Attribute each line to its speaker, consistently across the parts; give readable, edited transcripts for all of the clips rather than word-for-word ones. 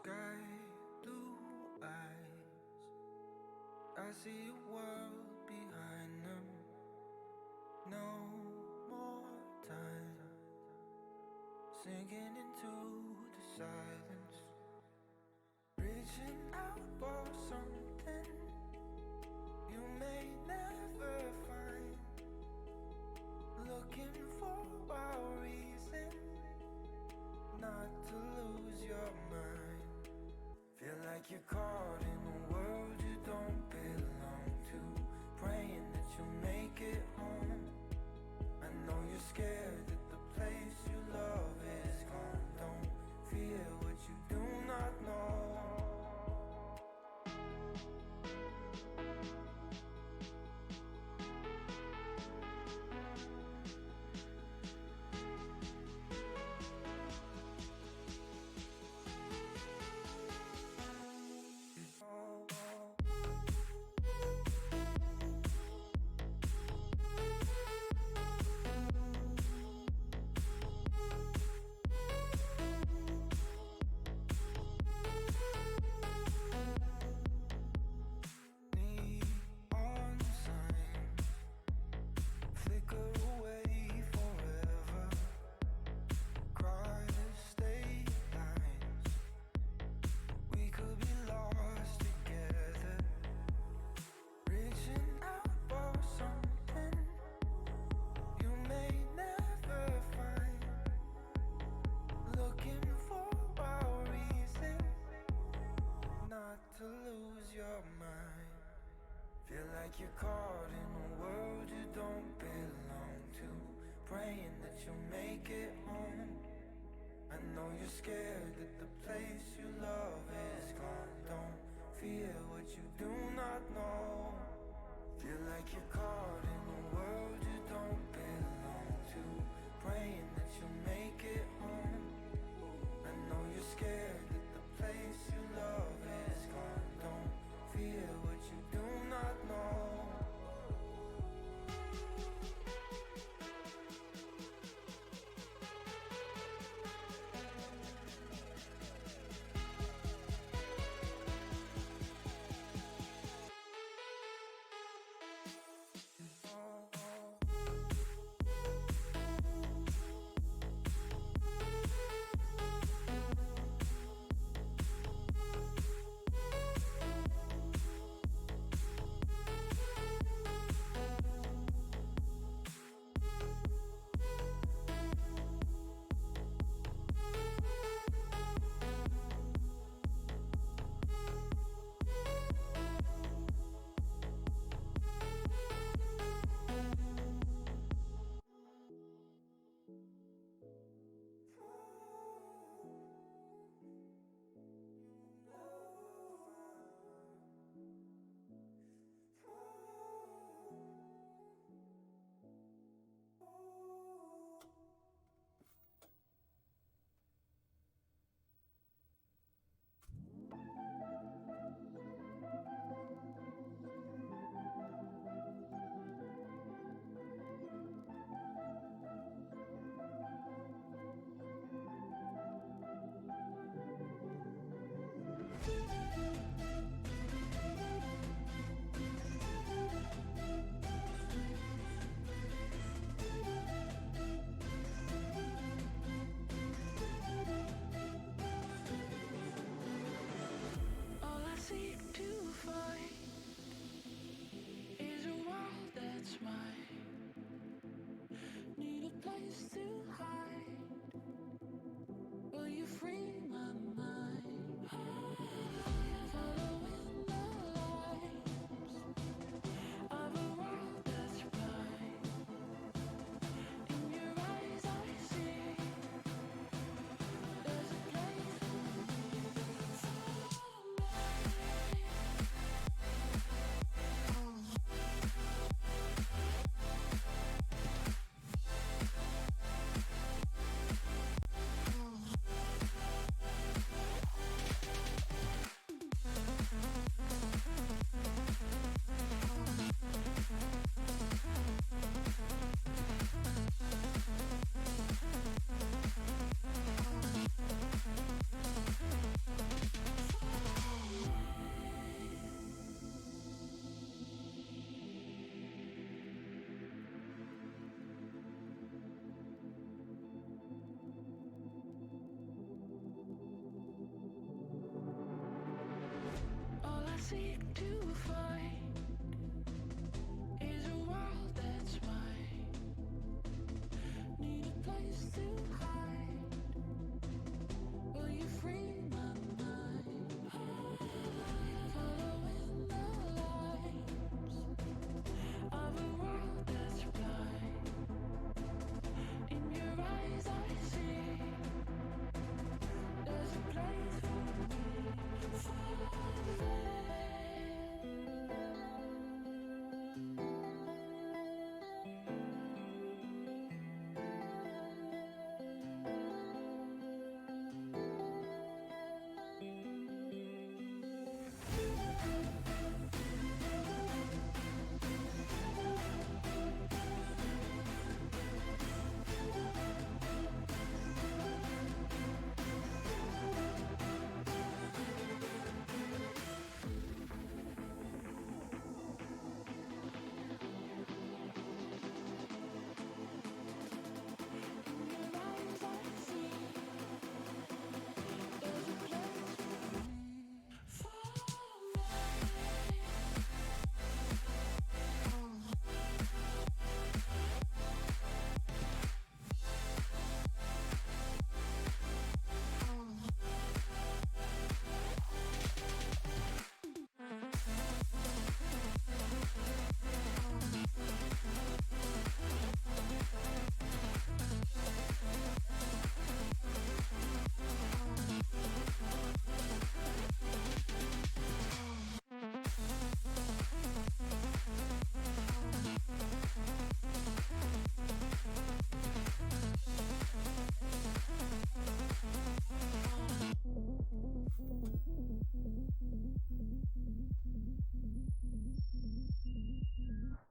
Speaker 1: Sky blue eyes, I see a world behind them. No more time, sinking into the silence, reaching out for something you may never find, looking for a reason not to lose your mind. Feel like you're caught in a world you don't belong to, praying that you'll make it home. I know you're scared that the place you love is gone. Don't fear what you do not know. To lose your mind. Feel like you're caught in a world you don't belong to, praying that you'll make it home. I know you're scared that the place you love is gone. Don't fear what you do not know. Feel like you're caught in a world you don't belong to, praying that you'll make it home. I know you're scared that the place you love is gone. Don't fear what you do not know. seek to find is a world that's mine. Need a place to hide. Will you free my mind? Following the lines of a world that's blind. In your eyes I see there's a place for me.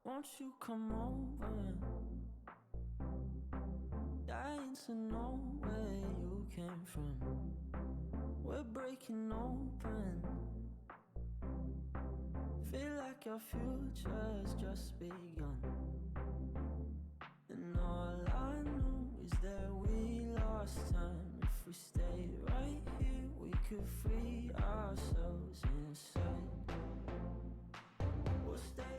Speaker 1: Won't you come over? Dying to know where you came from. We're breaking open. Feel like your future's just begun. And all I know is that we lost time. If we stay right here, we could free ourselves inside. We'll stay away.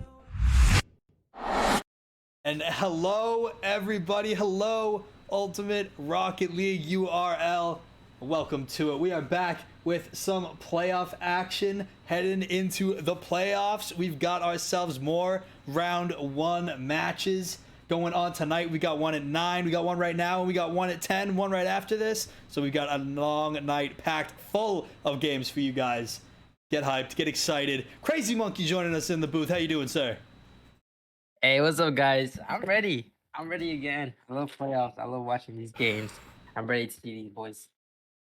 Speaker 1: And hello, everybody. Hello, Ultimate Rocket League URL. Welcome to it. We are back with some playoff action heading into the playoffs. We've got ourselves more round one matches going on tonight. We got one at 9, we got one right now, and we got one at 10, one right after this. So we've got a long night packed full of games for you guys. Get hyped, get excited. Crazy Monkey joining us in the booth. How you doing, sir?
Speaker 2: Hey, what's up, guys? I'm ready. I'm ready again. I love playoffs. I love watching these games. I'm ready to see these boys.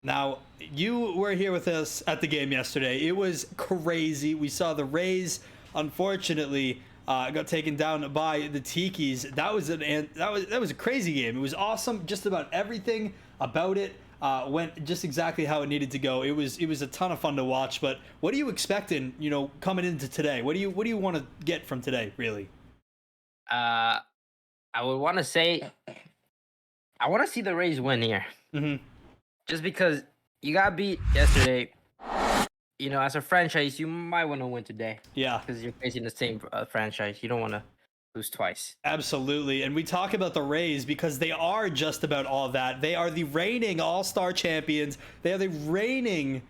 Speaker 1: Now, you were here with us at the game yesterday. It was crazy. We saw the Rays, unfortunately, got taken down by the Tikis. That was a crazy game. It was awesome. Just about everything about it went just exactly how it needed to go. It was a ton of fun to watch. But what are you expecting? You know, coming into today? What do you want to get from today? Really?
Speaker 2: I would want to say I want to see the Rays win here.
Speaker 1: Mm-hmm.
Speaker 2: Just because you got beat yesterday. You know, as a franchise, you might want to win today.
Speaker 1: Yeah.
Speaker 2: Because you're facing the same franchise. You don't want to lose twice.
Speaker 1: Absolutely. And we talk about the Rays because they are just about all that. They are the reigning All-Star champions. They are the reigning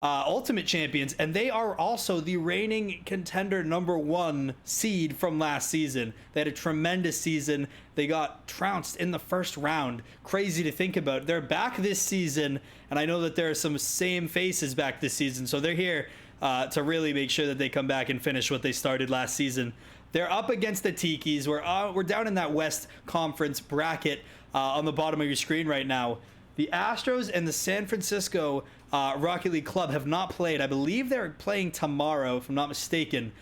Speaker 1: Ultimate champions. And they are also the reigning contender #1 seed from last season. They had a tremendous season. They got trounced in the first round. Crazy to think about. They're back this season. And I know that there are some same faces back this season. So they're here to really make sure that they come back and finish what they started last season. They're up against the Tikis. We're down in that West Conference bracket on the bottom of your screen right now. The Astros and the San Francisco Rocket League Club have not played. I believe they're playing tomorrow, if I'm not mistaken.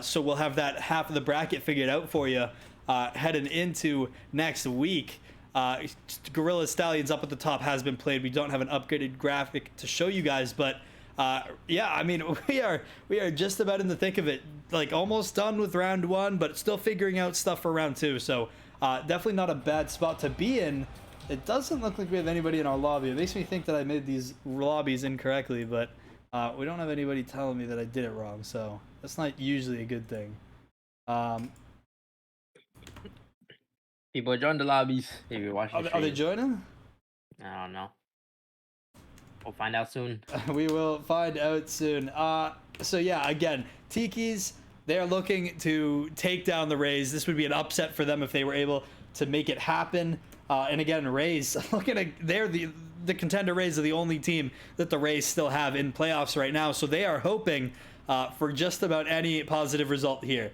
Speaker 1: So we'll have that half of the bracket figured out for you heading into next week. Gorilla Stallions up at the top has been played. We don't have an upgraded graphic to show you guys, but yeah, I mean, we are just about in the thick of it. Like almost done with round 1, but still figuring out stuff for round 2. So definitely not a bad spot to be in. It doesn't look like we have anybody in our lobby. It makes me think that I made these lobbies incorrectly, but
Speaker 3: We don't have anybody telling me that I did it wrong, so that's not usually a good thing.
Speaker 2: People join the lobbies if you're watching
Speaker 3: Are
Speaker 2: the
Speaker 3: they, are they
Speaker 2: stream.
Speaker 3: joining?
Speaker 2: I don't know. We'll find out soon.
Speaker 3: We will find out soon. So yeah, again, Tikis, they're looking to take down the Rays. This would be an upset for them if they were able to make it happen. And again, Rays, looking at they're the contender Rays are the only team that the Rays still have in playoffs right now. So they are hoping for just about any positive result here.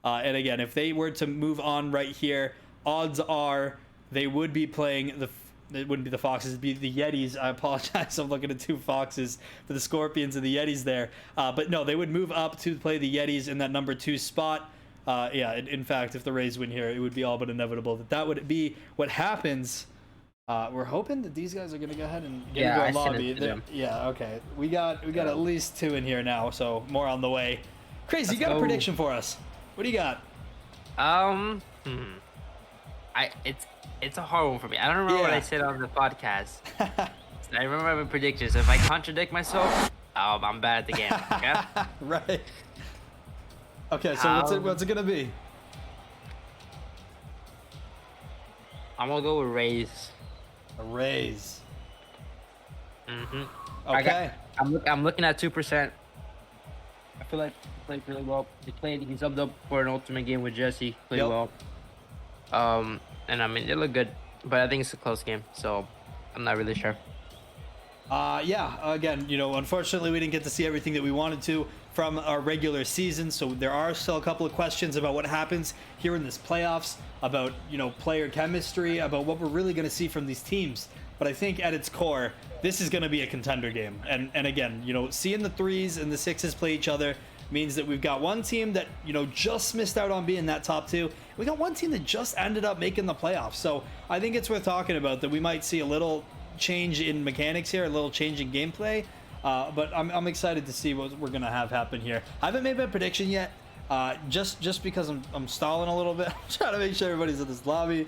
Speaker 3: And again, if they were to move on right here, odds are they would be playing it wouldn't be the Foxes, it'd be the Yetis. I apologize, I'm looking at two Foxes for the Scorpions and the Yetis there. But no, they would move up to play the Yetis in that number 2 spot. Yeah, in fact, if the Rays win here, it would be all but inevitable that would be what happens. We're hoping that these guys are going to go ahead and get into a lobby. Yeah, okay. We got at least 2 in here now, so more on the way. Crazy, you got a prediction for us? What do you got?
Speaker 2: It's a hard one for me. I don't remember what I said on the podcast. I remember my predictions. If I contradict myself, I'm bad at the game. Okay?
Speaker 3: Right. Okay, so what's it gonna be?
Speaker 2: I'm gonna go with Rays.
Speaker 3: A Rays.
Speaker 2: Mm-hmm.
Speaker 3: Okay.
Speaker 2: I'm looking at 2%. I feel like he played really well. He subbed up for an ultimate game with Jesse. Played well. And I mean, it looked good, but I think it's a close game, so I'm not really sure.
Speaker 3: Yeah, again, unfortunately we didn't get to see everything that we wanted to from our regular season, so there are still a couple of questions about what happens here in this playoffs, about, player chemistry, about what we're really going to see from these teams. But I think at its core, this is going to be a contender game. And again, seeing the 3s and the 6s play each other means that we've got one team that, just missed out on being that top 2. We got one team that just ended up making the playoffs. So I think it's worth talking about that we might see a little change in mechanics here, a little change in gameplay. But I'm excited to see what we're going to have happen here. I haven't made my prediction yet, just because I'm stalling a little bit. I'm trying to make sure everybody's in this lobby.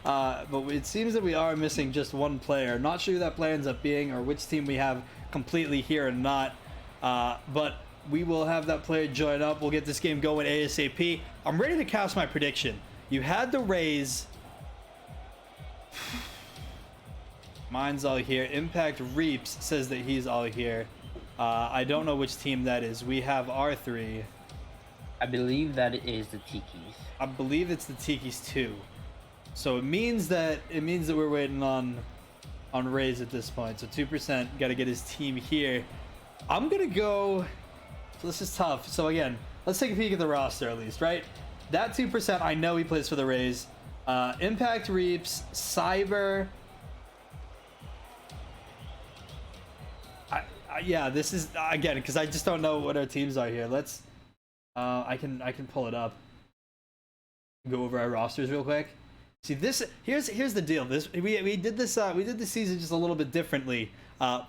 Speaker 3: But it seems that we are missing just one player. Not sure who that player ends up being or which team we have completely here or not. But we will have that player join up. We'll get this game going ASAP. I'm ready to cast my prediction. You had the Rays. Mine's all here. Impact Reaps says that he's all here. I don't know which team that is. We have R3.
Speaker 2: I believe that it is the Tikis.
Speaker 3: I believe it's the Tikis too. So it means that we're waiting on Rays at this point. So 2% got to get his team here. I'm gonna go. So this is tough. So again, let's take a peek at the roster at least, right? That 2%, I know he plays for the Rays. Impact Reaps, Cyber. Yeah, this is again because I just don't know what our teams are here. Let's. I can pull it up. Go over our rosters real quick. See this. Here's the deal. We did this season just a little bit differently.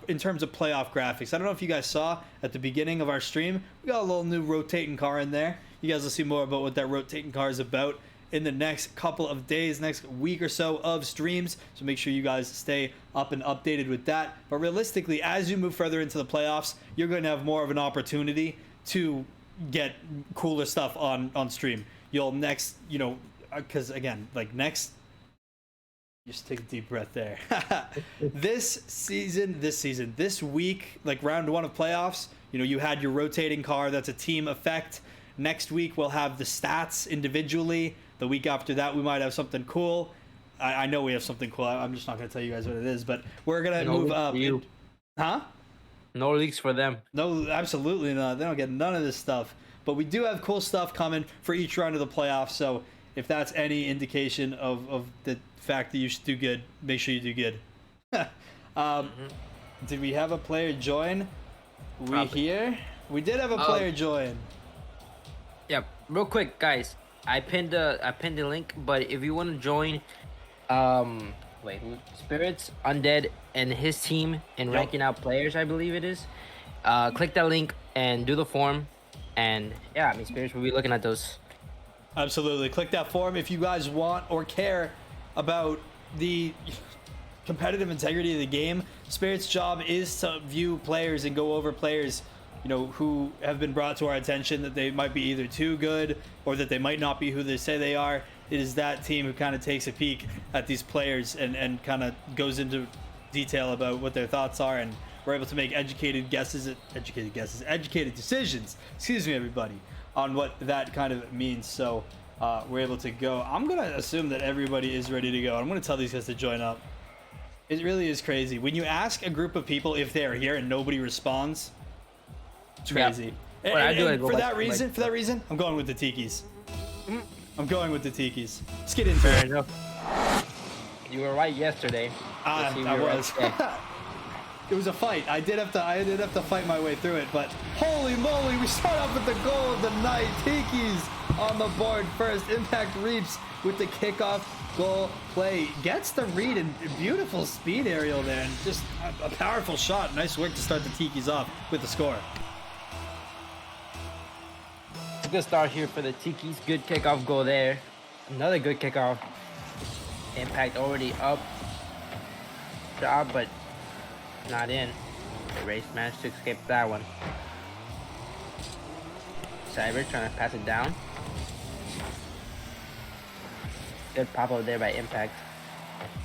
Speaker 3: In terms of playoff graphics. I don't know if you guys saw at the beginning of our stream, we got a little new rotating car in there. You guys will see more about what that rotating car is about in the next couple of days, next week or so of streams. So make sure you guys stay up and updated with that. But realistically, as you move further into the playoffs, you're going to have more of an opportunity to get cooler stuff on stream. You'll next, because again, like next, just take a deep breath there. This week, like round 1 of playoffs, you had your rotating car. That's a team effect. Next week, we'll have the stats individually. The week after that, we might have something cool. I know we have something cool. I'm just not going to tell you guys what it is, but we're going to move up. Huh?
Speaker 2: No leaks for them.
Speaker 3: No, absolutely not. They don't get none of this stuff. But we do have cool stuff coming for each round of the playoffs. So if that's any indication of the fact that you should do good, make sure you do good. Did we have a player join? We did have a player join.
Speaker 2: Yeah, real quick, guys. I pinned the link, but if you want to join, Spirits, Undead, and his team in ranking out players, I believe it is. Click that link and do the form, and yeah, Spirits will be looking at those.
Speaker 3: Absolutely, click that form if you guys want or care about the competitive integrity of the game, Spirit's job is to view players and go over players, you know, who have been brought to our attention that they might be either too good or that they might not be who they say they are. It is that team who kind of takes a peek at these players and kind of goes into detail about what their thoughts are, and we're able to make educated decisions, excuse me, everybody, on what that kind of means. So we're able to go. I'm going to assume that everybody is ready to go. I'm going to tell these guys to join up. It really is crazy. When you ask a group of people if they're here and nobody responds, it's crazy.
Speaker 2: Yep.
Speaker 3: And for that reason, I'm going with the Tikis. I'm going with the Tikis. Let's get into
Speaker 2: Fair
Speaker 3: it.
Speaker 2: enough. You were right yesterday.
Speaker 3: I was. It was a fight. I did have to fight my way through it, but holy moly, we start off with the goal of the night. Tikis on the board first. Impact reaps with the kickoff goal play. Gets the read and beautiful speed aerial there, and just a powerful shot. Nice work to start the Tikis off with the score.
Speaker 2: It's a good start here for the Tikis. Good kickoff goal there. Another good kickoff. Impact already up. Job, but not in. The Rays managed to escape that one. Cyber trying to pass it down. Good pop up there by Impact.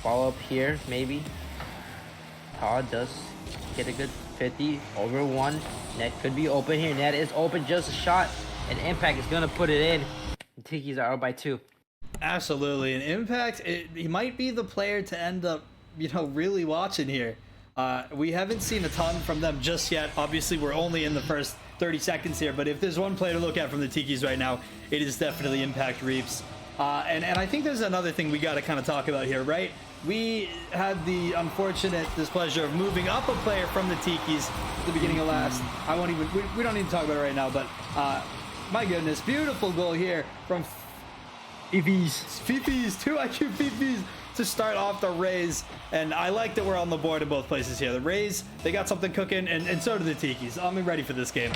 Speaker 2: Follow up here, maybe. Todd does get a good 50 over one. Net could be open here. Net is open, just a shot, and Impact is gonna put it in. The Tikis are up by 2.
Speaker 3: Absolutely, and Impact, he might be the player to end up, you know, really watching here. We haven't seen a ton from them just yet. Obviously, we're only in the first 30 seconds here, but if there's one player to look at from the Tikis right now, it is definitely Impact Reaps. And I think there's another thing we got to kind of talk about here, right? We had the unfortunate displeasure of moving up a player from the Tikis at the beginning of last. We don't need to talk about it right now, but my goodness, beautiful goal here from Fifis, 2 IQ Fifis to start off the Rays. And I like that we're on the board in both places here. The Rays, they got something cooking, and so do the Tikis. I'm ready for this game.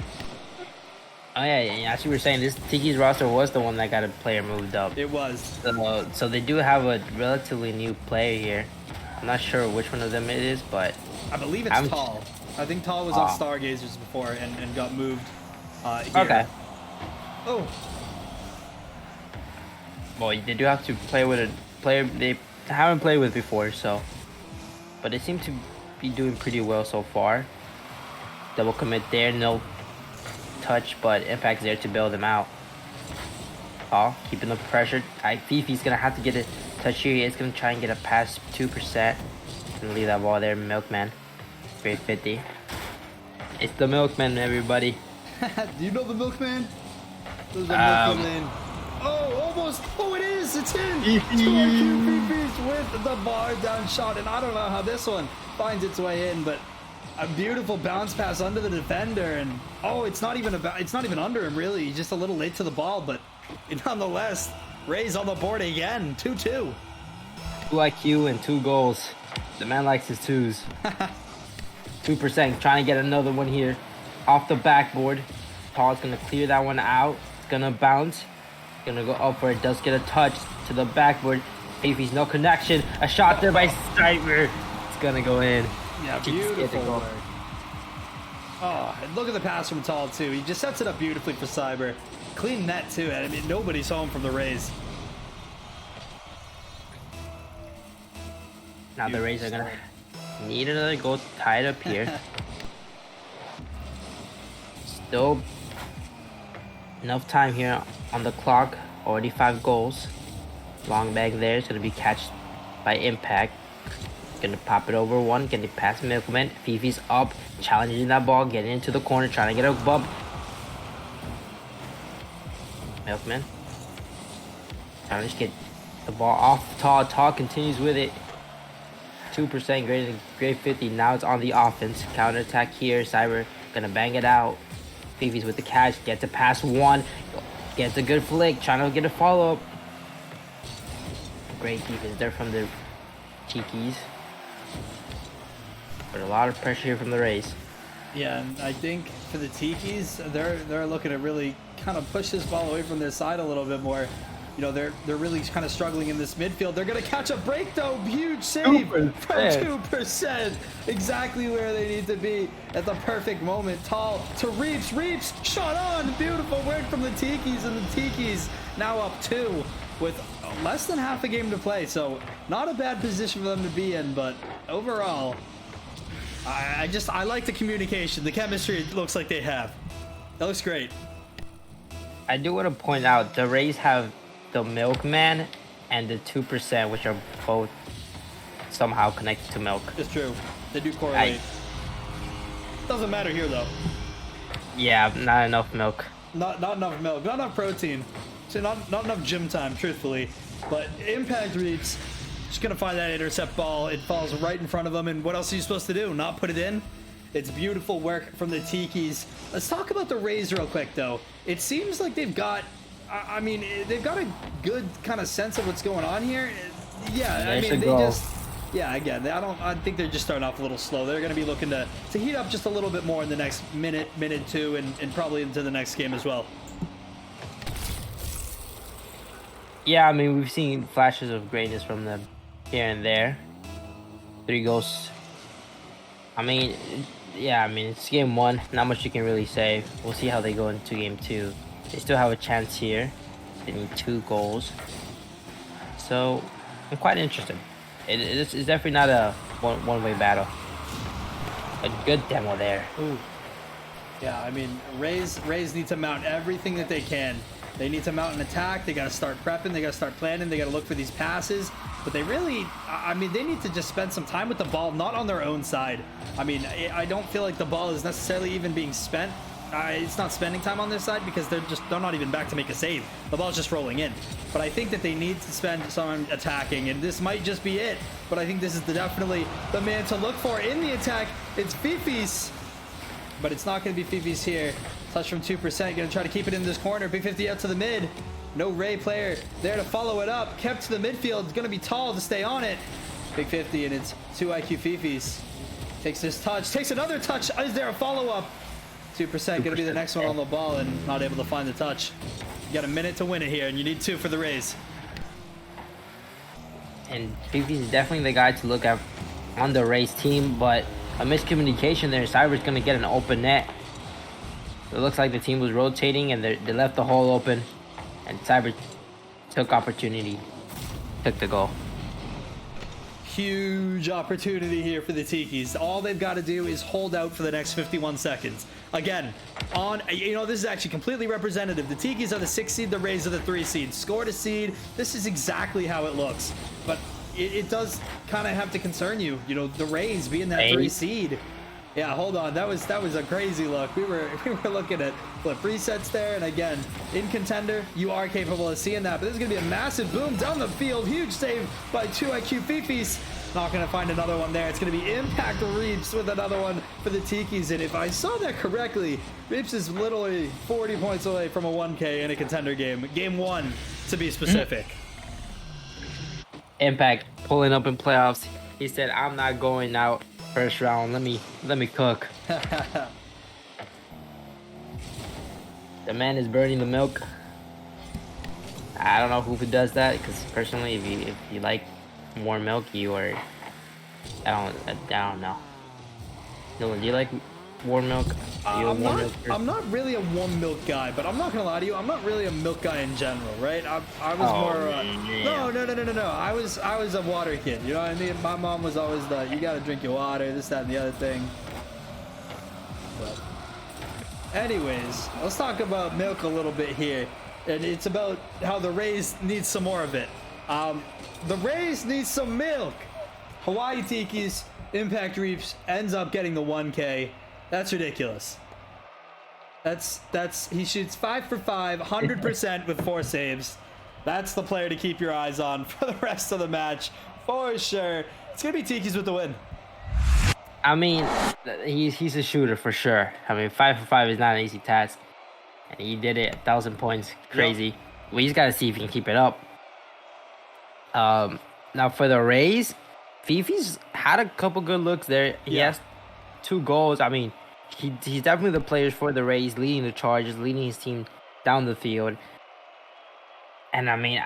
Speaker 2: Oh yeah. As you were saying, this Tikis roster was the one that got a player moved up.
Speaker 3: It was.
Speaker 2: So they do have a relatively new player here. I'm not sure which one of them it is, but
Speaker 3: I believe it's Tall. I think Tall was on Stargazers before and got moved here.
Speaker 2: Okay.
Speaker 3: Oh.
Speaker 2: Well, they do have to play with a player they haven't played with before, so. But they seem to be doing pretty well so far. Double commit there, no touch, but Impact's there to bail them out. Keeping the pressure. Fifi's gonna have to get a touch here. He's gonna try and get a pass 2%. Gonna leave that ball there, Milkman. Great 50. It's the Milkman, everybody.
Speaker 3: Do you know the Milkman? There's a Milkman. Oh, almost. Oh, it is. It's in. 2 IQ Fifis with the bar down shot, and I don't know how this one finds its way in, but a beautiful bounce pass under the defender, and it's not even under him really. He's just a little late to the ball, but nonetheless, Rays on the board again. 2-2.
Speaker 2: 2 IQ and 2 goals. The man likes his 2s. 2%, trying to get another one here off the backboard. Paul's gonna clear that one out. It's gonna bounce. Gonna go up for it. Does get a touch to the backboard. Fifi's no connection. A shot there by Cyber. It's gonna go in.
Speaker 3: Yeah, beautiful work. Oh, and look at the pass from Tall too. He just sets it up beautifully for Cyber. Clean net too. I mean, nobody's home from the Rays.
Speaker 2: Now the Rays are gonna need another goal tied up here. Still enough time here on the clock. Already 5 goals. Long bag there. It's gonna be catched by Impact. Gonna pop it over one. Getting past Milkman. Fifi's up, challenging that ball, getting into the corner, trying to get a bump. Milkman trying to just get the ball off Tall. Tall continues with it. 2% greater than grade 50. Now it's on the offense. Counter attack here. Cyber gonna bang it out. Fifi's with the catch. Gets a pass one. Gets a good flick. Trying to get a follow up. Great defense there from the Tikis. But a lot of pressure here from the Rays.
Speaker 3: Yeah, and I think for the Tikis, they're looking to really kind of push this ball away from their side a little bit more. you know, they're really kind of struggling in this midfield. They're going to catch a break, though. Huge save from 2%. Exactly where they need to be at the perfect moment. Tall to Reeps. Reeps, shot on. Beautiful work from the Tikis, and the Tikis now up 2 with less than half a game to play. So not a bad position for them to be in, but overall, I like the communication. The chemistry it looks like they have. That looks great.
Speaker 2: I do want to point out the Rays have the Milkman and the 2%, which are both somehow connected to milk.
Speaker 3: It's true. They do correlate. Doesn't matter here, though.
Speaker 2: Yeah, not enough milk.
Speaker 3: Not enough milk. Not enough protein. So not enough gym time, truthfully. But Impact Reaps just going to find that intercept ball. It falls right in front of them. And what else are you supposed to do? Not put it in? It's beautiful work from the Tikis. Let's talk about the Rays real quick, though. It seems like they've got... I mean, they've got a good kind of sense of what's going on here. Yeah, I mean, they just... Yeah, again, I think they're just starting off a little slow. They're going to be looking to heat up just a little bit more in the next minute, two, and probably into the next game as well.
Speaker 2: Yeah, I mean, we've seen flashes of greatness from them here and there. 3 goals. I mean, yeah, I mean, it's game 1. Not much you can really say. We'll see how they go into game 2. They still have a chance here. They need 2 goals. So, I'm quite interested. It's definitely not a one-way battle. A good demo there.
Speaker 3: Ooh. Yeah, I mean, Rays need to mount everything that they can. They need to mount an attack. They got to start prepping. They got to start planning. They got to look for these passes. But they really, I mean, they need to just spend some time with the ball, not on their own side. I mean, I don't feel like the ball is necessarily even being spent. It's not spending time on their side because they're not even back to make a save. The ball's just rolling in. But I think that they need to spend some attacking, and this might just be it. But I think this is definitely the man to look for in the attack. It's Fifis, but it's not going to be Fifis here. Touch from 2%, going to try to keep it in this corner. Big 50 out to the mid. No Ray player there to follow it up. Kept to the midfield. It's going to be Tall to stay on it. Big 50, and it's 2 IQ Fifis. Takes this touch. Takes another touch. Is there a follow-up? 2% going to be the next one on the ball and not able to find the touch. You got a minute to win it here, and you need 2 for the Rays.
Speaker 2: And Fifi's is definitely the guy to look at on the Rays team, but a miscommunication there. Cyber's going to get an open net. It looks like the team was rotating, and they left the hole open, and Cyber took opportunity, took the goal.
Speaker 3: Huge opportunity here for the Tikis. All they've got to do is hold out for the next 51 seconds. Again, this is actually completely representative. The Tikis are the 6 seed, the Rays are the 3 seed. Scored a seed. This is exactly how it looks. But it does kind of have to concern you. You know, the Rays being that 3 seed. Yeah, hold on. That was a crazy look. We were looking at flip resets there, and again, in Contender, you are capable of seeing that. But this is gonna be a massive boom down the field. Huge save by 2 IQ Fifis. Not gonna find another one there. It's gonna be Impact Reeps with another one for the Tikis. And if I saw that correctly, Reeps is literally 40 points away from a 1K in a Contender game. Game 1, to be specific.
Speaker 2: Impact pulling up in playoffs. He said, "I'm not going out first round. Let me cook." The man is burning the milk. I don't know who does that, because personally, if you like more milk, you are. I don't know. Dylan, do you like warm milk?
Speaker 3: I'm not really a warm milk guy, but I'm not gonna lie to you. I'm not really a milk guy in general, right? I was more. Yeah. No. I was a water kid. You know what I mean? My mom was always you gotta drink your water, this, that, and the other thing. But anyways, let's talk about milk a little bit here, and it's about how the Rays need some more of it. The Rays need some milk. Hawaii Tikis, Impact Reeps ends up getting the 1K. That's ridiculous. He shoots 5 for 5, 100% with 4 saves. That's the player to keep your eyes on for the rest of the match, for sure. It's gonna be Tikis with the win.
Speaker 2: I mean, he's a shooter for sure. I mean, 5 for 5 is not an easy task, and he did it. 1,000 points, crazy. Yep. We just gotta see if he can keep it up. Now for the Rays, Fifi's had a couple good looks there. He has 2 goals. I mean, he's definitely the players for the Rays, leading the charges, leading his team down the field. And I mean,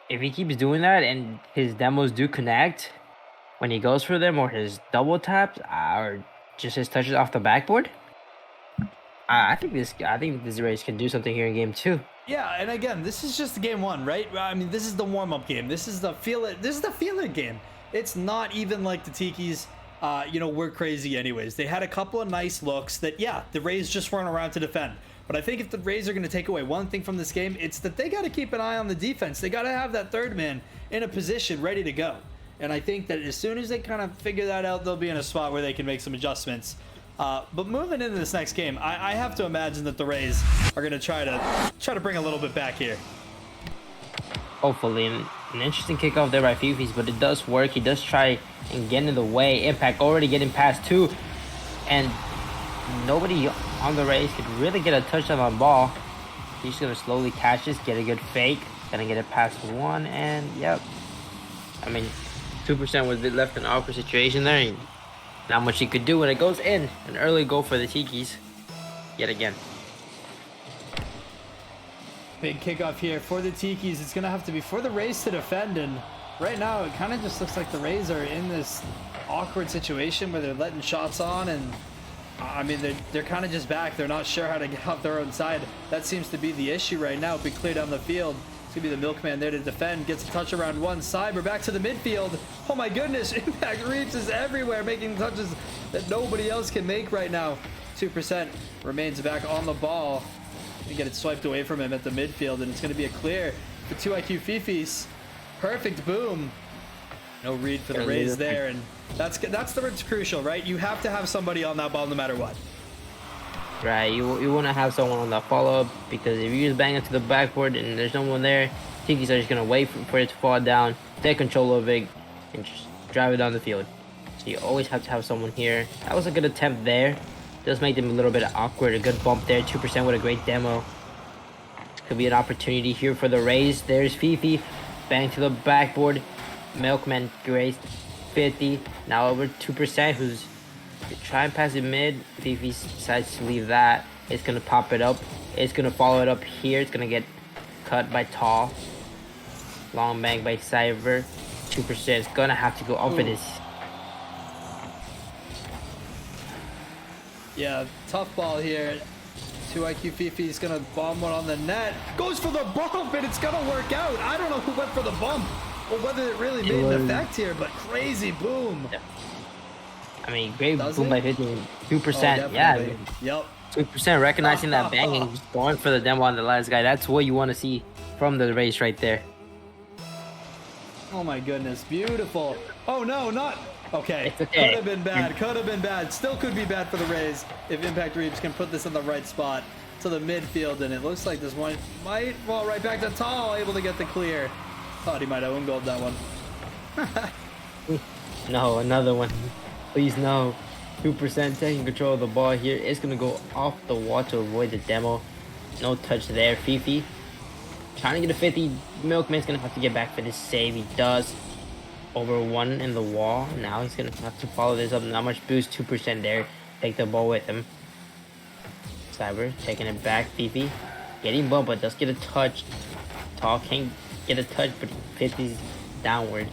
Speaker 2: if he keeps doing that and his demos do connect when he goes for them, or his double taps, or just his touches off the backboard, I think this race can do something here in game 2.
Speaker 3: Yeah, and again, this is just game 1, right? I mean, this is the warm-up game. This is the feel it game. It's not even like the Tikis, we're crazy anyways. They had a couple of nice looks that, yeah, the Rays just weren't around to defend. But I think if the Rays are going to take away one thing from this game, it's that they got to keep an eye on the defense. They got to have that third man in a position ready to go. And I think that as soon as they kind of figure that out, they'll be in a spot where they can make some adjustments. But moving into this next game, I have to imagine that the Rays are going to try to bring a little bit back here.
Speaker 2: Hopefully, an interesting kickoff there by Fifis, but it does work. He does try and get in the way. Impact already getting past 2, and nobody on the Rays could really get a touchdown on ball. He's just gonna slowly catch this, get a good fake, gonna get it past 1, and yep. I mean, 2% was left in an awkward situation there, and not much he could do when it goes in. An early goal for the Tikis, yet again.
Speaker 3: Big kickoff here for the Tikis. It's gonna have to be for the Rays to defend, and right now it kind of just looks like the Rays are in this awkward situation where they're letting shots on, and I mean they're kind of just back. They're not sure how to get off their own side. That seems to be the issue right now. Big clear down the field. It's gonna be the Milkman there to defend. Gets a touch around 1. Cyber back to the midfield. Oh my goodness! Impact Reeves is everywhere, making touches that nobody else can make right now. 2% remains back on the ball. And get it swiped away from him at the midfield, and it's going to be a clear for 2IQ Fifis. Perfect boom. No read for the Rays there, and that's what's crucial, right? You have to have somebody on that ball no matter what.
Speaker 2: Right, you want to have someone on that follow-up, because if you just bang it to the backboard and there's no one there, Tikis are just going to wait for it to fall down, take control of it, and just drive it down the field. So you always have to have someone here. That was a good attempt there. Does make them a little bit awkward. A good bump there. 2% with a great demo. Could be an opportunity here for the Rays. There's Fifi. Bang to the backboard. Milkman graced 50. Now over 2%. Who's trying to pass it mid. Fifi decides to leave that. It's going to pop it up. It's going to follow it up here. It's going to get cut by Tall. Long bang by Cyber. 2%. It's going to have to go up for this.
Speaker 3: Yeah, tough ball here. 2IQ Fifi is going to bomb one on the net. Goes for the bump, and it's going to work out. I don't know who went for the bump or whether it really made an effect here, but crazy boom.
Speaker 2: Yeah. I mean, great boom by 50. 2%. Yeah.
Speaker 3: Yep.
Speaker 2: 2% recognizing that bang and just going for the demo on the last guy. That's what you want to see from the race right there.
Speaker 3: Oh my goodness. Beautiful. Oh no, not... Okay.
Speaker 2: Okay.
Speaker 3: Could have been bad. Could have been bad. Still could be bad for the Rays if Impact Reeves can put this in the right spot to the midfield, and it looks like this one might fall right back to Tall, able to get the clear. Thought he might have own goaled that one.
Speaker 2: No, another one. Please no. 2% taking control of the ball here. It's going to go off the wall to avoid the demo. No touch there. Fifi trying to get a 50. Milkman's going to have to get back for this save. He does. Over 1 in the wall. Now he's going to have to follow this up. Not much boost. 2% there. Take the ball with him. Cyber taking it back. Fifi getting bumped, but does get a touch. Tall can't get a touch, but 50's downward.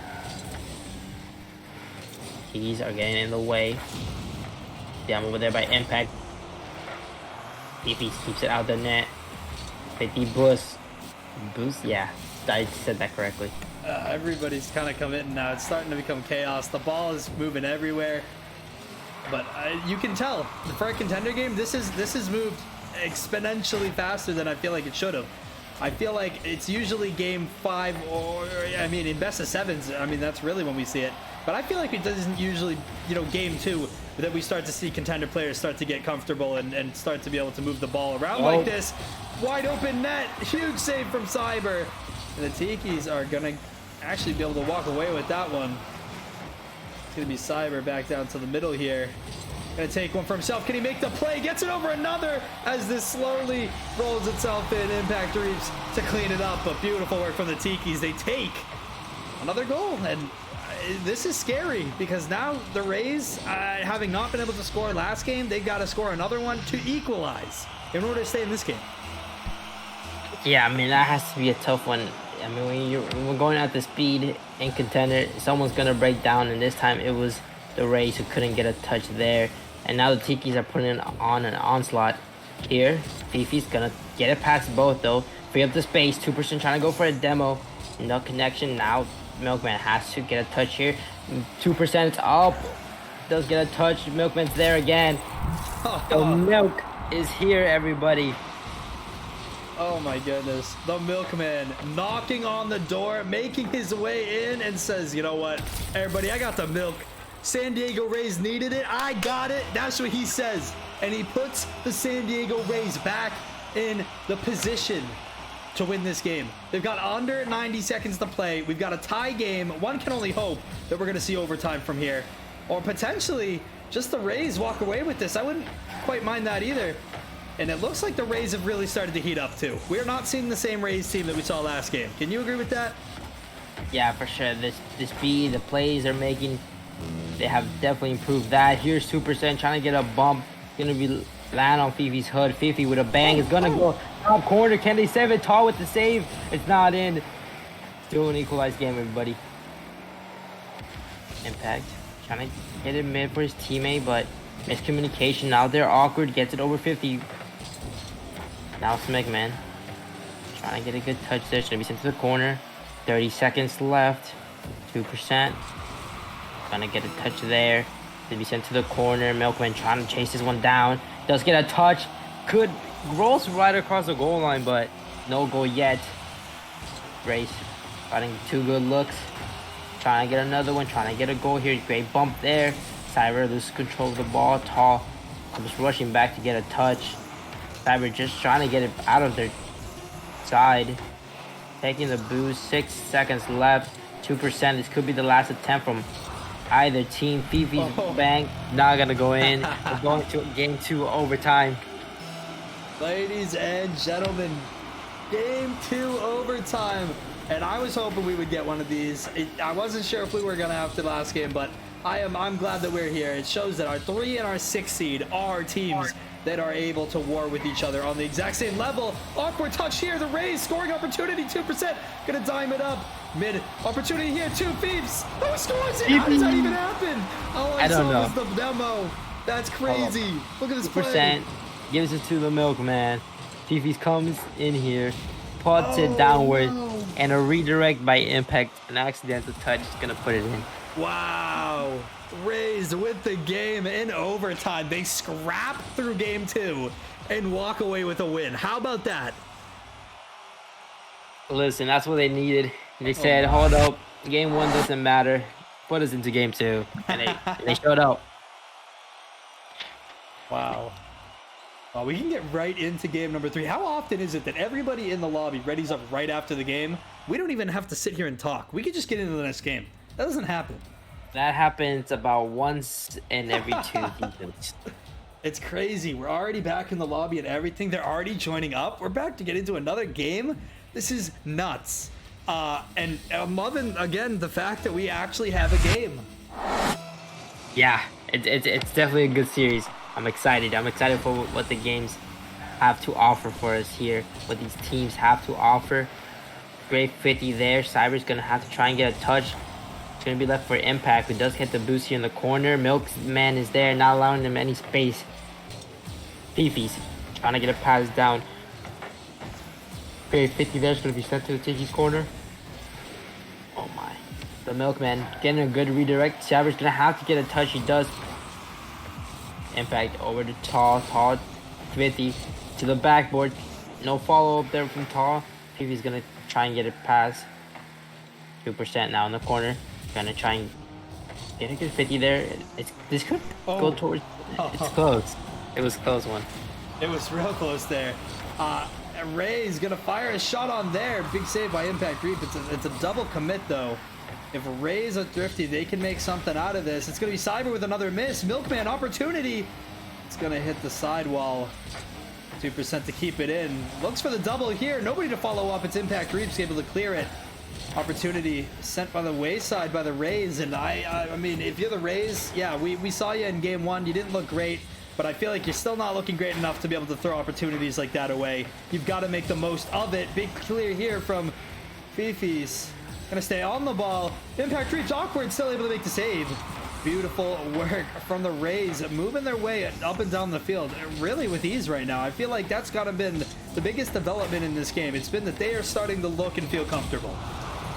Speaker 2: Keys are getting in the way. Down over there by Impact. Fifi keeps it out the net. 50 boost. Boost? Yeah, I said that correctly.
Speaker 3: Everybody's kind of committing now. It's starting to become chaos. The ball is moving everywhere. But you can tell, for a contender game, this has moved exponentially faster than I feel like it should have. I feel like it's usually game 5 or, I mean, in best of 7s, I mean, that's really when we see it. But I feel like it doesn't usually, game 2, that we start to see contender players start to get comfortable and start to be able to move the ball around like this. Wide open net, huge save from Cyber. And the Tikis are going to actually be able to walk away with that one. It's going to be Cyber back down to the middle here. Going to take one for himself. Can he make the play? Gets it over another as this slowly rolls itself in. Impact Reeves to clean it up. But beautiful work from the Tikis. They take another goal. And this is scary because now the Rays, having not been able to score last game, they've got to score another one to equalize in order to stay in this game.
Speaker 2: Yeah, I mean that has to be a tough one. I mean when we're going at the speed in Contender, someone's gonna break down, and this time it was the Rays who couldn't get a touch there, and now the Tikis are putting on an onslaught here. Fifi's gonna get it past both though, free up the space. 2% trying to go for a demo, no connection. Now Milkman has to get a touch here. 2% up, does get a touch. Milkman's there again. So Milk is here, everybody.
Speaker 3: Oh my goodness. The Milkman knocking on the door, making his way in, and says, you know what, everybody, I got the milk. San Diego Rays needed it. I got it. That's what he says. And he puts the San Diego Rays back in the position to win this game. They've got under 90 seconds to play. We've got a tie game. One can only hope that we're going to see overtime from here. Or potentially just the Rays walk away with this. I wouldn't quite mind that either. And it looks like the Rays have really started to heat up too. We're not seeing the same Rays team that we saw last game. Can you agree with that?
Speaker 2: Yeah, for sure. The speed, the plays they're making, they have definitely improved that. Here's 2% trying to get a bump. Gonna be land on Fifi's hood. Fifi with a bang is gonna go top corner. Can they save it? Tall with the save. It's not in. Still an equalized game, everybody. Impact trying to hit it mid for his teammate, but miscommunication. Now they're awkward. Gets it over 50. Now Smegman trying to get a good touch there. Should be sent to the corner. 30 seconds left. 2%. Gonna get a touch there. Should be sent to the corner. Milkman trying to chase this one down. Does get a touch. Could rolls right across the goal line, but no goal yet. Race fighting 2 good looks. Trying to get another one. Trying to get a goal here. Great bump there. Cyber loses control of the ball. Tall comes rushing back to get a touch. Cyber just trying to get it out of their side. Taking the boost. 6 seconds left. 2%. This could be the last attempt from either team. Fifi's bang. Not going to go in. We're going to game 2 overtime.
Speaker 3: Ladies and gentlemen, game 2 overtime. And I was hoping we would get one of these. I wasn't sure if we were going to have the last game, but I'm glad that we're here. It shows that our 3 and our 6 seed are teams that are able to war with each other on the exact same level. Awkward touch here. The Rays scoring opportunity. 2%. Gonna dime it up. Mid opportunity here. 2 Feeps. Who scores it? How does that even happen? All I
Speaker 2: don't
Speaker 3: saw
Speaker 2: know.
Speaker 3: was the demo. That's crazy. Look at this play.
Speaker 2: 2% gives it to the Milkman. Fifi's comes in here, puts it downward, and a redirect by Impact. An accidental touch is gonna put it in.
Speaker 3: Wow. Rays with the game in overtime. They scrap through game 2 and walk away with a win. How about that?
Speaker 2: Listen, that's what they needed. They said, hold up, game 1 doesn't matter. Put us into game 2. And they showed up.
Speaker 3: Wow. Well, we can get right into game number 3. How often is it that everybody in the lobby readies up right after the game? We don't even have to sit here and talk. We could just get into the next game. That doesn't happen.
Speaker 2: That happens about once in every 2 seasons.
Speaker 3: It's crazy. We're already back in the lobby and everything. They're already joining up. We're back to get into another game. This is nuts. And I'm loving, again, the fact that we actually have a game.
Speaker 2: Yeah, it's definitely a good series. I'm excited. I'm excited for what the games have to offer for us here. What these teams have to offer. Great 50 there. Cyber's going to have to try and get a touch. It's going to be left for Impact, who does hit the boost here in the corner. Milkman is there, not allowing them any space. Fifi's trying to get a pass down. Great 50 there. It's going to be sent to the Tiki's corner. Oh my. The Milkman getting a good redirect. Cyber's going to have to get a touch. He does. Impact over to Tall. 50 to the backboard. No follow-up there from Tall. Fifi's going to try and get it past. 2% now in the corner. Gonna try and get a good 50 there. This could go towards. It's close. It was a close one.
Speaker 3: It was real close there. Ray's gonna fire a shot on there. Big save by Impact Reap. It's a double commit though. If Rays are thrifty, they can make something out of this. It's gonna be Cyber with another miss. Milkman opportunity. It's gonna hit the sidewall. 2% to keep it in. Looks for the double here. Nobody to follow up. It's Impact Reap's able to clear it. Opportunity sent by the wayside by the Rays. And I mean, if you're the Rays, yeah, we saw you in game 1. You didn't look great. but I feel like you're still not looking great enough to be able to throw opportunities like that away. You've got to make the most of it. Big clear here from Tikis. Gonna stay on the ball. Impact reach, awkward, still able to make the save. Beautiful work from the Rays, moving their way up and down the field really with ease right now. I feel like that's gotta been the biggest development in this game. It's been that they are starting to look and feel comfortable.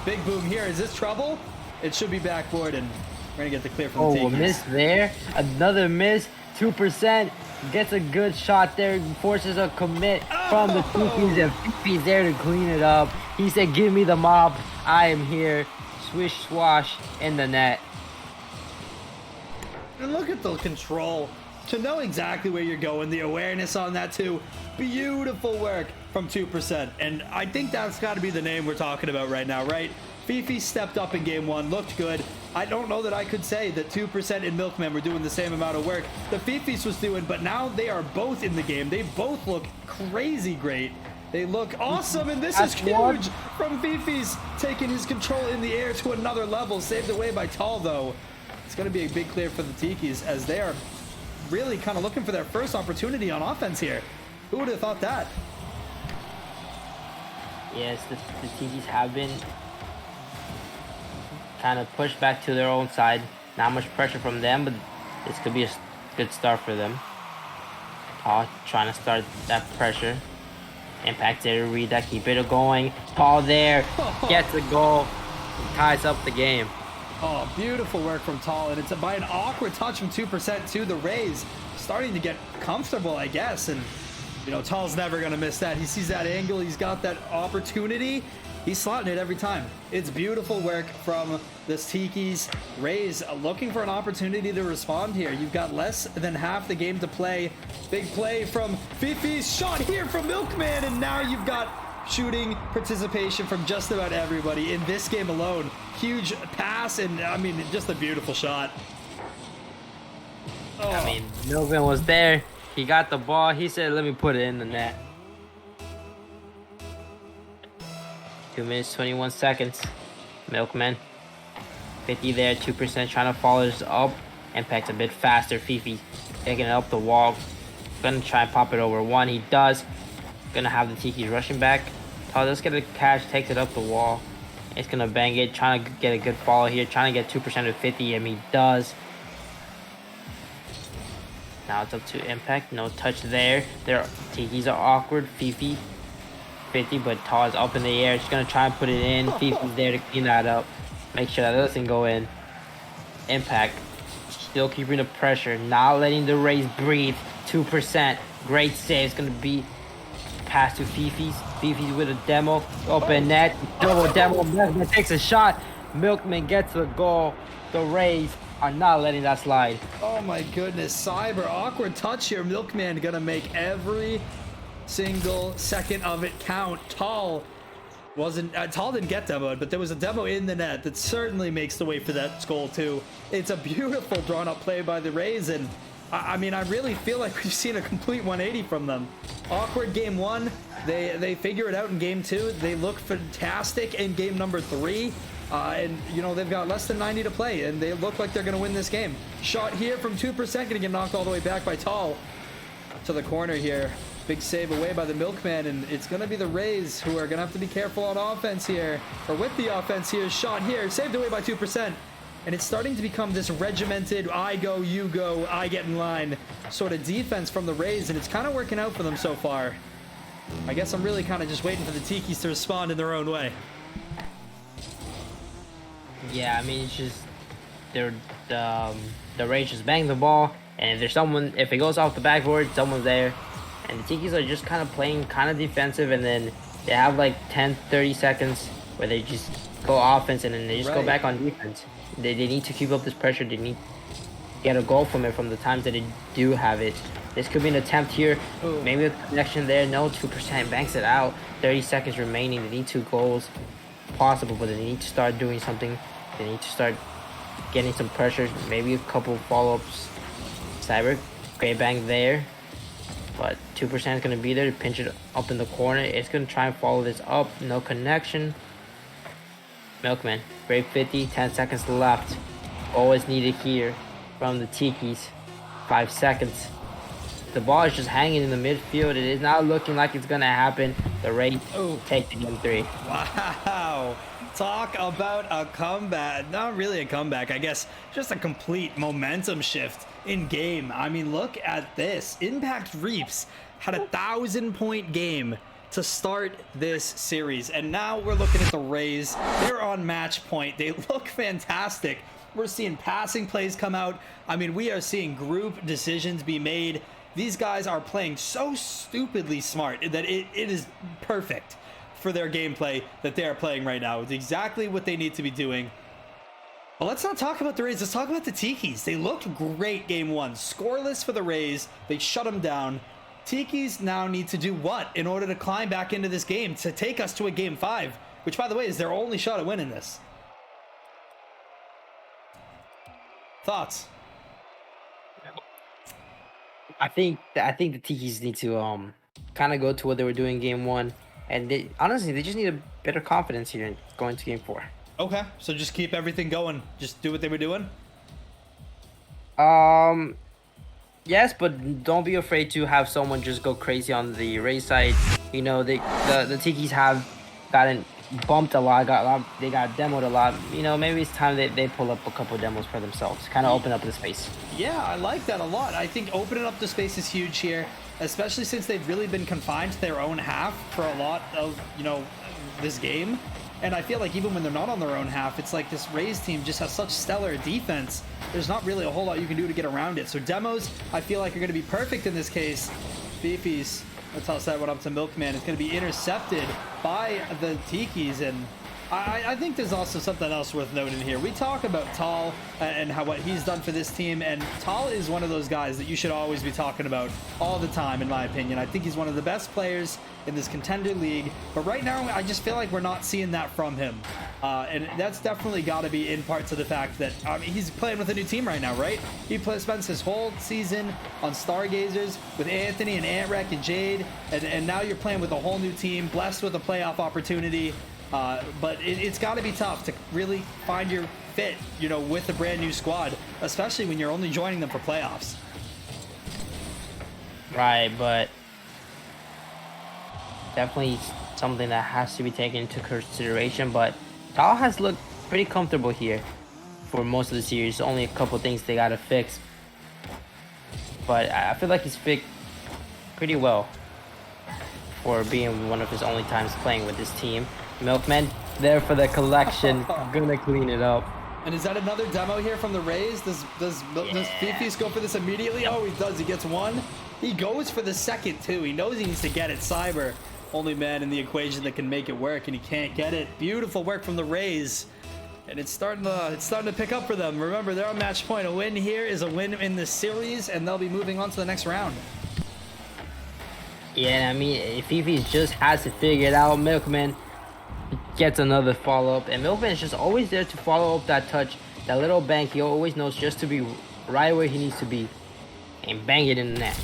Speaker 3: Big boom here. Is this trouble? It should be backboard, and we're gonna get the clear from the
Speaker 2: Oh, a miss there. Another miss. 2%. Gets a good shot there. Forces a commit from the Tikis, and Fifi's there to clean it up. He said, give me the mop. I am here. Swish, swash in the net.
Speaker 3: And look at the control. To know exactly where you're going, the awareness on that too. Beautiful work from 2%. And I think that's got to be the name we're talking about right now, right? Fifi stepped up in game 1, looked good. I don't know that I could say that 2% and Milkman were doing the same amount of work the Fifi's was doing, but now they are both in the game. They both look crazy great. They look awesome, and this is huge from Fifi's, taking his control in the air to another level. Saved away by Tall, though. It's going to be a big clear for the Tikis as they are really kind of looking for their first opportunity on offense here. Who would have thought that?
Speaker 2: Yes, the Tikis have been kind of pushed back to their own side. Not much pressure from them, but this could be a good start for them. Tall trying to start that pressure. Impact there to read that, keep it going. Tall there, gets the goal, ties up the game.
Speaker 3: Oh, beautiful work from Tall, and it's by an awkward touch from 2% to the Rays. Starting to get comfortable, I guess, and you know, Tall's never going to miss that. He sees that angle, he's got that opportunity. He's slotting it every time. It's beautiful work from this Tikis. Rays looking for an opportunity to respond here. You've got less than half the game to play. Big play from Fifi's shot here from Milkman, and now you've got shooting participation from just about everybody in this game alone. Huge pass, and I mean, just a beautiful shot. Oh.
Speaker 2: I mean, Milkman was there. He got the ball. He said, let me put it in the net. 2 minutes, 21 seconds. Milkman. 50 there, 2% trying to follow this up. Impact's a bit faster. Fifi taking it up the wall. Gonna try and pop it over one. He does. Gonna have the Tikis rushing back. Tall does get a catch, takes it up the wall. It's gonna bang it, trying to get a good follow here, trying to get 2% to 50, and he does. Now it's up to Impact, no touch there. Their Tikis are awkward. Fifi, 50, but Tall is up in the air. She's gonna try and put it in. Fifi's there to clean that up, make sure that doesn't go in. Impact, still keeping the pressure, not letting the Rays breathe. 2%, great save. It's gonna be pass to Fifi's. Fifi's with a demo, open net, double demo. Milkman takes a shot. Milkman gets the goal. The Rays are not letting that slide.
Speaker 3: Oh my goodness, Cyber, awkward touch here. Milkman gonna make every single second of it count. Tall didn't get demoed, but there was a demo in the net that certainly makes the way for that goal too. It's a beautiful drawn up play by the Rays, and I mean, I really feel like we've seen a complete 180 from them. Awkward game 1. They figure it out in game 2. They look fantastic in game number 3. And, you know, they've got less than 90 to play, and they look like they're going to win this game. Shot here from 2%, going to get knocked all the way back by Tall. To the corner here. Big save away by the Milkman, and it's going to be the Rays who are going to have to be careful on offense here. Or with the offense here. Shot here, saved away by 2%. And it's starting to become this regimented, I go, you go, I get in line sort of defense from the Rays, and it's kind of working out for them so far. I guess I'm really kind of just waiting for the Tikis to respond in their own way.
Speaker 2: Yeah, I mean, it's just the Rays just bang the ball, and if there's someone, if it goes off the backboard, someone's there. And the Tikis are just kind of playing kind of defensive, and then they have like 10-30 seconds where they just go offense, and then they just go back on defense. They need to keep up this pressure. They need to get a goal from it from the times that they do have it. This could be an attempt here. Ooh. Maybe a connection there. No, 2% banks it out. 30 seconds remaining. They need 2 goals possible, but they need to start doing something. They need to start getting some pressure. Maybe a couple follow-ups. Cyber, great bang there. But 2% is going to be there to pinch it up in the corner. It's going to try and follow this up. No connection. Milkman, great 50, 10 seconds left. Always needed here from the Tikis. 5 seconds. The ball is just hanging in the midfield. It is not looking like it's gonna happen. The Rays take the game 3.
Speaker 3: Wow. Talk about a comeback. Not really a comeback, I guess. Just a complete momentum shift in game. I mean, look at this. Impact Reaps had a 1,000-point game to start this series. And now we're looking at the Rays. They're on match point. They look fantastic. We're seeing passing plays come out. I mean, we are seeing group decisions be made. These guys are playing so stupidly smart that it is perfect for their gameplay that they are playing right now. It's exactly what they need to be doing. Well, let's not talk about the Rays. Let's talk about the Tikis. They looked great game 1. Scoreless for the Rays. They shut them down. Tikis now need to do what in order to climb back into this game to take us to a game 5, which, by the way, is their only shot at winning this. Thoughts?
Speaker 2: I think the Tikis need to kind of go to what they were doing game 1, and they honestly just need a better confidence here in going to game 4.
Speaker 3: Okay, so just keep everything going. Just do what they were doing.
Speaker 2: Yes, but don't be afraid to have someone just go crazy on the Rays side. You know, the Tikis have gotten bumped a lot, they got demoed a lot. You know, maybe it's time that they pull up a couple demos for themselves, kind of open up the space.
Speaker 3: Yeah, I like that a lot. I think opening up the space is huge here, especially since they've really been confined to their own half for a lot of, you know, this game. And I feel like even when they're not on their own half, it's like this Rays team just has such stellar defense. There's not really a whole lot you can do to get around it. So demos, I feel like, are going to be perfect in this case. Beefies, I'll toss that one up to Milkman. It's going to be intercepted by the Tikis, and I think there's also something else worth noting here. We talk about Tal and what he's done for this team, and Tal is one of those guys that you should always be talking about all the time, in my opinion. I think he's one of the best players in this Contender League, but right now I just feel like we're not seeing that from him. And that's definitely got to be in part to the fact that he's playing with a new team right now, right? He spends his whole season on Stargazers with Anthony and Antrek and Jade, and now you're playing with a whole new team, blessed with a playoff opportunity. But it's got to be tough to really find your fit, you know, with a brand new squad, especially when you're only joining them for playoffs.
Speaker 2: Right, but definitely something that has to be taken into consideration. But Tal has looked pretty comfortable here for most of the series. Only a couple things they got to fix, but I feel like he's fixed pretty well for being one of his only times playing with this team. Milkman there for the collection, gonna clean it up.
Speaker 3: And is that another demo here from the Rays? Does Beefies go for this immediately? Oh, he does. He gets one. He goes for the second too. He knows he needs to get it. Cyber, only man in the equation that can make it work, and he can't get it. Beautiful work from the Rays, and it's starting to pick up for them. Remember, they're on match point. A win here is a win in the series, and they'll be moving on to the next round.
Speaker 2: Yeah, I mean, if Beefies just has to figure it out, Milkman gets another follow-up, and Milkman is just always there to follow up that touch, that little bank. He always knows just to be right where he needs to be and bang it in the net.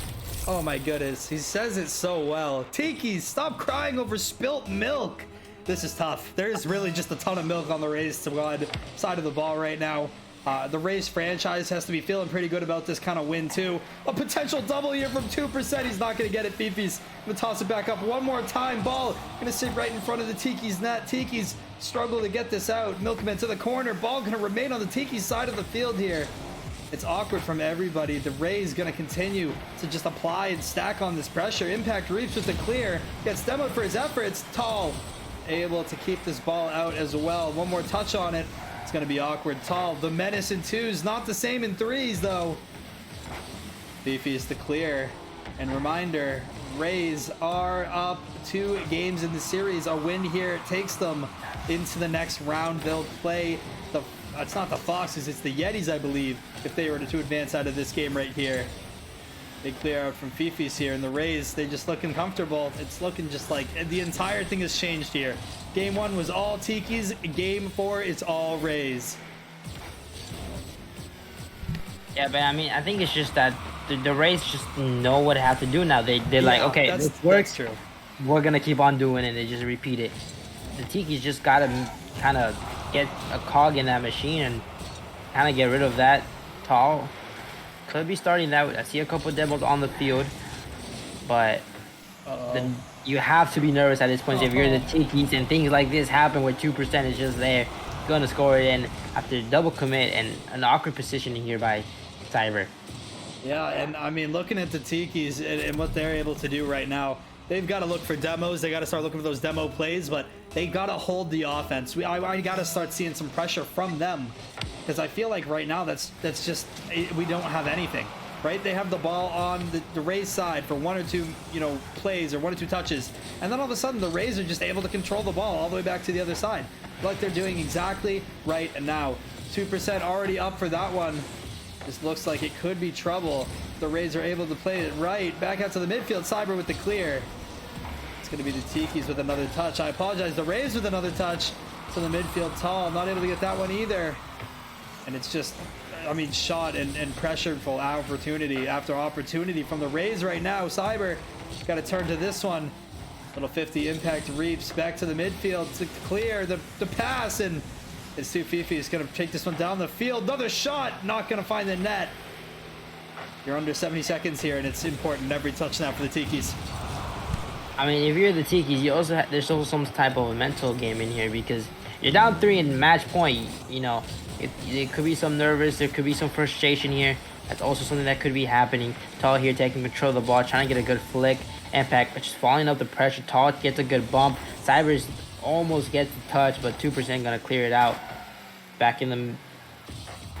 Speaker 3: Oh my goodness, he says it so well. Tikis, stop crying over spilt milk. This is tough. There's really just a ton of milk on the Rays side of the ball right now. The Rays franchise has to be feeling pretty good about this kind of win too. A potential double here from 2%. He's not going to get it. Beefies going to toss it back up one more time. Ball going to sit right in front of the Tikis net. Tikis struggle to get this out. Milkman to the corner. Ball going to remain on the Tikis side of the field here. It's awkward from everybody. The Rays going to continue to just apply and stack on this pressure. Impact Reaps with the clear. Gets demoed for his efforts. Tall able to keep this ball out as well. One more touch on it. It's going to be awkward. Tall, the menace in twos. Not the same in threes, though. Beefy is the clear. And reminder, Rays are up 2 games in the series. A win here takes them into the next round. They'll play the... It's not the Foxes, it's the Yetis, I believe, if they were to advance out of this game right here. They clear out from Fifi's here, and the Rays, they just looking comfortable. It's looking just like the entire thing has changed here. Game 1 was all Tikis. Game 4, it's all Rays.
Speaker 2: Yeah, but I mean, I think it's just that the Rays just know what they have to do now. They're like, okay, this works.
Speaker 3: True.
Speaker 2: We're gonna keep on doing it. They just repeat it. The Tikis just gotta kind of get a cog in that machine and kind of get rid of that Tall. could be starting that. I see a couple demos on the field, but then you have to be nervous at this point. If you're the Tikis and things like this happen where 2% is just there, gonna score it in after double commit and an awkward positioning here by Cyber.
Speaker 3: Yeah, and I mean, looking at the Tikis and what they're able to do right now, they've got to look for demos. They got to start looking for those demo plays, but they got to hold the offense. I got to start seeing some pressure from them, because I feel like right now that's just, we don't have anything, right? They have the ball on the Rays side for 1 or 2, plays or 1 or 2 touches, and then all of a sudden the Rays are just able to control the ball all the way back to the other side, like they're doing exactly right now. 2% already up for that one. This looks like it could be trouble. The Rays are able to play it right. Back out to the midfield. Cyber with the clear. It's going to be the Tikis with another touch. I apologize. The Rays with another touch to the midfield. Tall. Not able to get that one either. And it's just, I mean, shot and pressureful opportunity after opportunity from the Rays right now. Cyber got to turn to this one. Little 50 impact reaps back to the midfield to clear the pass, and it's Fifi is going to take this one down the field. Another shot, not going to find the net. You're under 70 seconds here, and it's important. Every touchdown for the Tikis.
Speaker 2: I mean, if you're the Tikis, you also there's also some type of a mental game in here, because you're down 3 in match point. It could be some nervous. There could be some frustration here. That's also something that could be happening. Tall here taking control of the ball, trying to get a good flick. Impact, just falling up the pressure. Tall gets a good bump. Cybers almost gets the touch, but 2% gonna clear it out. Back in the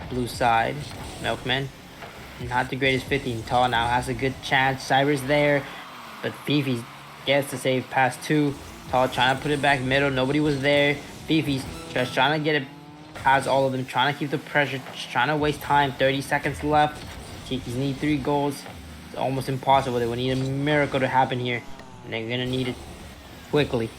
Speaker 2: blue side, Milkman, not the greatest 15. Tall now has a good chance. Cyber's there, but Fifi gets the save pass 2. Tall trying to put it back middle. Nobody was there. Fifi's just trying to get it past all of them, trying to keep the pressure, just trying to waste time. 30 seconds left. Tikis need 3 goals. It's almost impossible. They would need a miracle to happen here, and they're gonna need it quickly.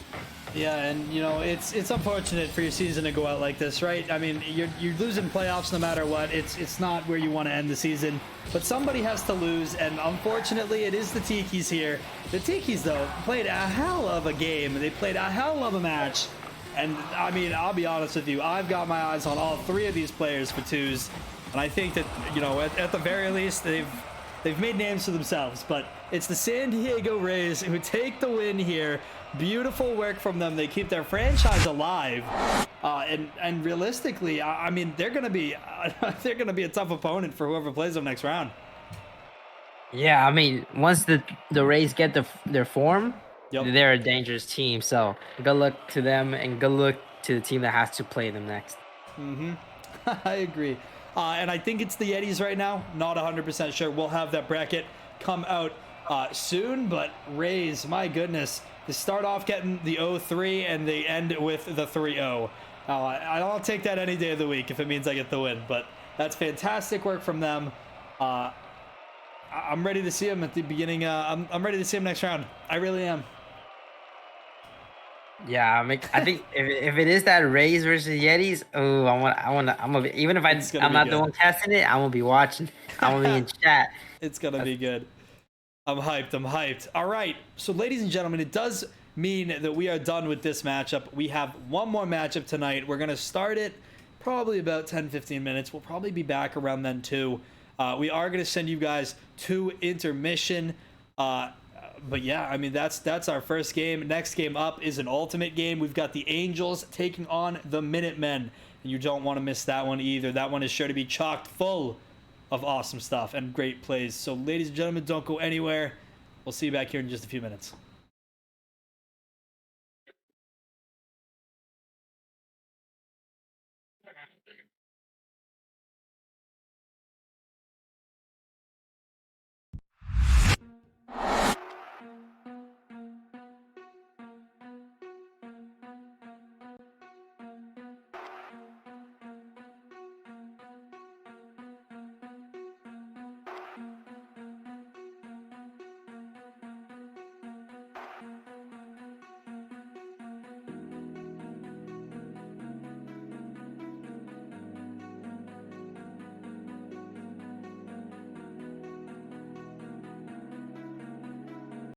Speaker 3: Yeah, and it's unfortunate for your season to go out like this, right? I mean, you're losing playoffs no matter what. It's not where you want to end the season, but somebody has to lose, and unfortunately, it is the Tikis here. The Tikis, though, played a hell of a game. They played a hell of a match, and I mean, I'll be honest with you, I've got my eyes on all 3 of these players for 2s, and I think that at the very least they've made names for themselves. But it's the San Diego Rays who take the win here. Beautiful work from them. They keep their franchise alive, and realistically, I mean, they're gonna be a tough opponent for whoever plays them next round.
Speaker 2: Yeah, I mean, once the Rays get their form,
Speaker 3: Yep.
Speaker 2: they're a dangerous team. So good luck to them, and good luck to the team that has to play them next.
Speaker 3: I agree. And I think it's the Yetis right now. Not 100% sure. We'll have that bracket come out soon. But Rays, my goodness, they start off getting the 0-3 and they end with the 3-0. I'll take that any day of the week if it means I get the win. But that's fantastic work from them. I'm ready to see them at the beginning. I'm ready to see them next round. I really am.
Speaker 2: Yeah, I think if it is that Rays versus Yetis, I'm gonna be, even if I'm not the one casting it, I'm gonna be watching. I'm gonna be in chat.
Speaker 3: It's gonna be good. I'm hyped. All right, so ladies and gentlemen, it does mean that we are done with this matchup. We have one more matchup tonight. We're gonna start it probably about 10-15 minutes. We'll probably be back around then too. We are gonna send you guys to intermission. But yeah, I mean, that's our first game. Next game up is an ultimate game. We've got the Angels taking on the Minutemen, and you don't want to miss that one either. That one is sure to be chocked full of awesome stuff and great plays. So ladies and gentlemen, don't go anywhere. We'll see you back here in just a few minutes.